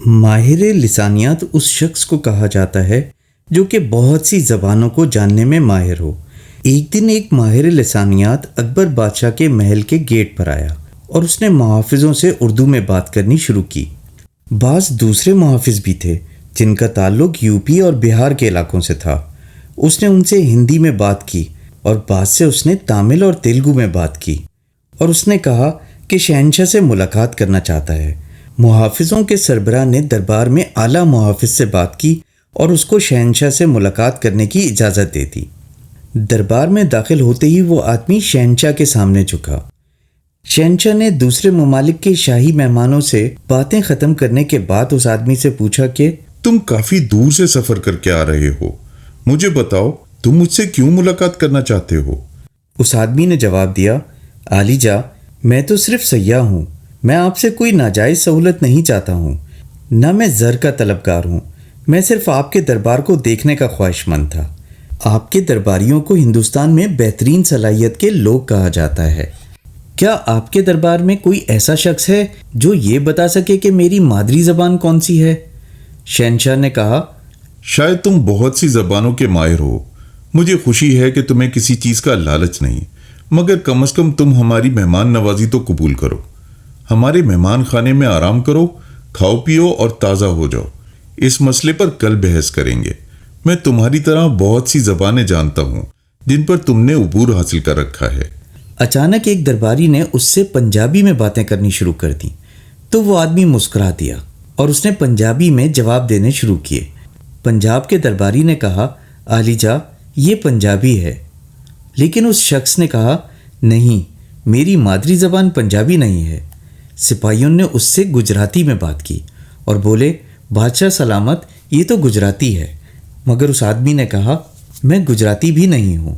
ماہر لسانیات اس شخص کو کہا جاتا ہے جو کہ بہت سی زبانوں کو جاننے میں ماہر ہو۔ ایک دن ایک ماہر لسانیات اکبر بادشاہ کے محل کے گیٹ پر آیا اور اس نے محافظوں سے اردو میں بات کرنی شروع کی۔ بعض دوسرے محافظ بھی تھے جن کا تعلق یوپی اور بہار کے علاقوں سے تھا۔ اس نے ان سے ہندی میں بات کی اور بعض سے اس نے تامل اور تیلگو میں بات کی، اور اس نے کہا کہ شہنشاہ سے ملاقات کرنا چاہتا ہے۔ محافظوں کے سربراہ نے دربار میں اعلیٰ محافظ سے بات کی اور اس کو شہنشاہ سے ملاقات کرنے کی اجازت دے دی۔ دربار میں داخل ہوتے ہی وہ آدمی شہنشاہ کے سامنے جھکا۔ شہنشاہ نے دوسرے ممالک کے شاہی مہمانوں سے باتیں ختم کرنے کے بعد اس آدمی سے پوچھا کہ تم کافی دور سے سفر کر کے آ رہے ہو، مجھے بتاؤ تم مجھ سے کیوں ملاقات کرنا چاہتے ہو؟ اس آدمی نے جواب دیا، عالی جا، میں تو صرف سیاح ہوں، میں آپ سے کوئی ناجائز سہولت نہیں چاہتا ہوں، نہ میں زر کا طلبگار ہوں، میں صرف آپ کے دربار کو دیکھنے کا خواہش مند تھا۔ آپ کے درباریوں کو ہندوستان میں بہترین صلاحیت کے لوگ کہا جاتا ہے۔ کیا آپ کے دربار میں کوئی ایسا شخص ہے جو یہ بتا سکے کہ میری مادری زبان کون سی ہے؟ شہنشاہ نے کہا، شاید تم بہت سی زبانوں کے ماہر ہو، مجھے خوشی ہے کہ تمہیں کسی چیز کا لالچ نہیں، مگر کم از کم تم ہماری مہمان نوازی تو قبول کرو۔ ہمارے مہمان خانے میں آرام کرو، کھاؤ پیو اور تازہ ہو جاؤ۔ اس مسئلے پر کل بحث کریں گے۔ میں تمہاری طرح بہت سی زبانیں جانتا ہوں جن پر تم نے عبور حاصل کر رکھا ہے۔ اچانک ایک درباری نے اس سے پنجابی میں باتیں کرنی شروع کر دیں تو وہ آدمی مسکرا دیا اور اس نے پنجابی میں جواب دینے شروع کیے۔ پنجاب کے درباری نے کہا، عالی جا، یہ پنجابی ہے، لیکن اس شخص نے کہا، نہیں، میری مادری زبان پنجابی نہیں ہے۔ سپاہیوں نے اس سے گجراتی میں بات کی اور بولے، بادشاہ سلامت، یہ تو گجراتی ہے، مگر اس آدمی نے کہا، میں گجراتی بھی نہیں ہوں۔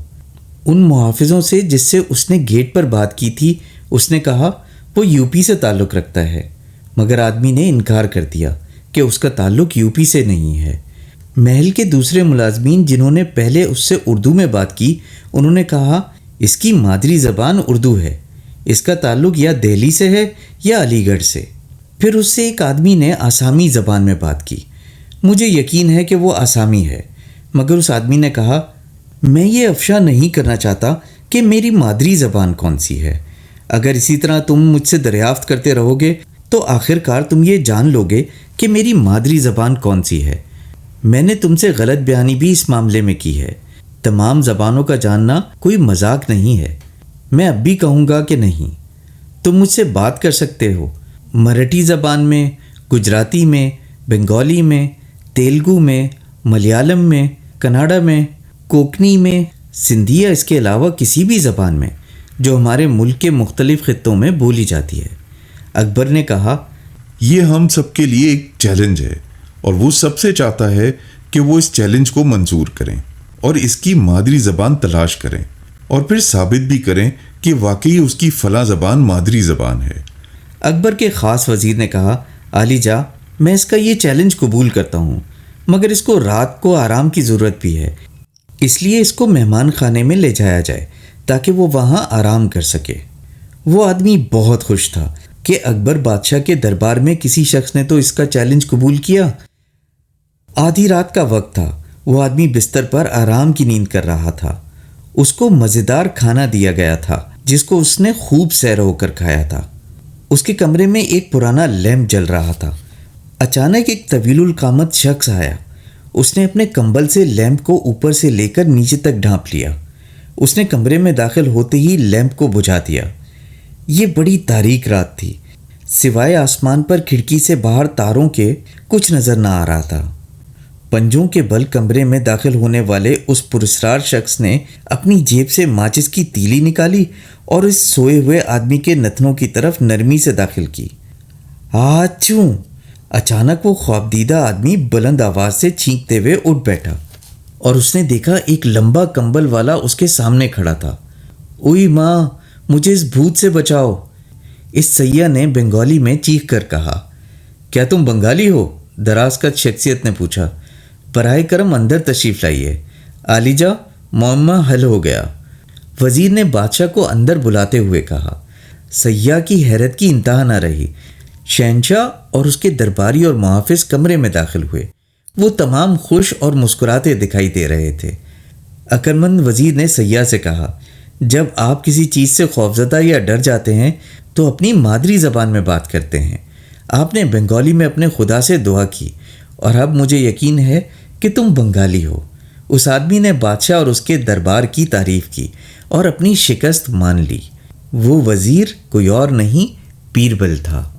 ان محافظوں سے جس سے اس نے گیٹ پر بات کی تھی، اس نے کہا وہ یوپی سے تعلق رکھتا ہے، مگر آدمی نے انکار کر دیا کہ اس کا تعلق یوپی سے نہیں ہے۔ محل کے دوسرے ملازمین جنہوں نے پہلے اس سے اردو میں بات کی، انہوں نے کہا، اس کی مادری زبان اردو ہے، اس کا تعلق یا دہلی سے ہے یا علی گڑھ سے۔ پھر اس سے ایک آدمی نے آسامی زبان میں بات کی۔ مجھے یقین ہے کہ وہ آسامی ہے، مگر اس آدمی نے کہا، میں یہ افشا نہیں کرنا چاہتا کہ میری مادری زبان کون سی ہے۔ اگر اسی طرح تم مجھ سے دریافت کرتے رہو گے تو آخر کار تم یہ جان لو گے کہ میری مادری زبان کون سی ہے۔ میں نے تم سے غلط بیانی بھی اس معاملے میں کی ہے۔ تمام زبانوں کا جاننا کوئی مذاق نہیں ہے۔ میں اب بھی کہوں گا کہ نہیں، تم مجھ سے بات کر سکتے ہو مراٹھی زبان میں، گجراتی میں، بنگالی میں، تیلگو میں، ملیالم میں، کناڈا میں، کوکنی میں، سندھی یا اس کے علاوہ کسی بھی زبان میں جو ہمارے ملک کے مختلف خطوں میں بولی جاتی ہے۔ اکبر نے کہا، یہ ہم سب کے لیے ایک چیلنج ہے، اور وہ سب سے چاہتا ہے کہ وہ اس چیلنج کو منظور کریں اور اس کی مادری زبان تلاش کریں اور پھر ثابت بھی کریں کہ واقعی اس کی فلاں زبان مادری زبان ہے۔ اکبر کے خاص وزیر نے کہا، عالی جا، میں اس کا یہ چیلنج قبول کرتا ہوں، مگر اس کو رات کو آرام کی ضرورت بھی ہے، اس لیے اس کو مہمان خانے میں لے جایا جائے تاکہ وہ وہاں آرام کر سکے۔ وہ آدمی بہت خوش تھا کہ اکبر بادشاہ کے دربار میں کسی شخص نے تو اس کا چیلنج قبول کیا۔ آدھی رات کا وقت تھا، وہ آدمی بستر پر آرام کی نیند کر رہا تھا۔ اس کو مزیدار کھانا دیا گیا تھا جس کو اس نے خوب سیر ہو کر کھایا تھا۔ اس کے کمرے میں ایک پرانا لیمپ جل رہا تھا۔ اچانک ایک طویل القامت شخص آیا۔ اس نے اپنے کمبل سے لیمپ کو اوپر سے لے کر نیچے تک ڈھانپ لیا۔ اس نے کمرے میں داخل ہوتے ہی لیمپ کو بجھا دیا۔ یہ بڑی تاریک رات تھی، سوائے آسمان پر کھڑکی سے باہر تاروں کے کچھ نظر نہ آ رہا تھا۔ پنجوں کے بل کمرے میں داخل ہونے والے اس پراسرار شخص نے اپنی جیب سے ماچس کی تیلی نکالی اور اس سوئے ہوئے آدمی کے نتنوں کی طرف نرمی سے داخل کی۔ آچوں! اچانک وہ خوابدیدہ آدمی بلند آواز سے چینکتے ہوئے اٹھ بیٹھا اور اس نے دیکھا ایک لمبا کمبل والا اس کے سامنے کھڑا تھا۔ اوئی ماں، مجھے اس بھوت سے بچاؤ! اس سیاح نے بنگالی میں چیخ کر کہا۔ کیا تم بنگالی ہو؟ دراز قد شخصیت نے پوچھا۔ براہ کرم اندر تشریف لائیے، عالی جا، معمہ حل ہو گیا، وزیر نے بادشاہ کو اندر بلاتے ہوئے کہا۔ سیاح کی حیرت کی انتہا نہ رہی، شہنشاہ اور اس کے درباری اور محافظ کمرے میں داخل ہوئے۔ وہ تمام خوش اور مسکراتے دکھائی دے رہے تھے۔ عقلمند وزیر نے سیاح سے کہا، جب آپ کسی چیز سے خوفزدہ یا ڈر جاتے ہیں تو اپنی مادری زبان میں بات کرتے ہیں۔ آپ نے بنگالی میں اپنے خدا سے دعا کی اور اب مجھے یقین ہے کہ تم بنگالی ہو۔ اس آدمی نے بادشاہ اور اس کے دربار کی تعریف کی اور اپنی شکست مان لی۔ وہ وزیر کوئی اور نہیں، بیربل تھا۔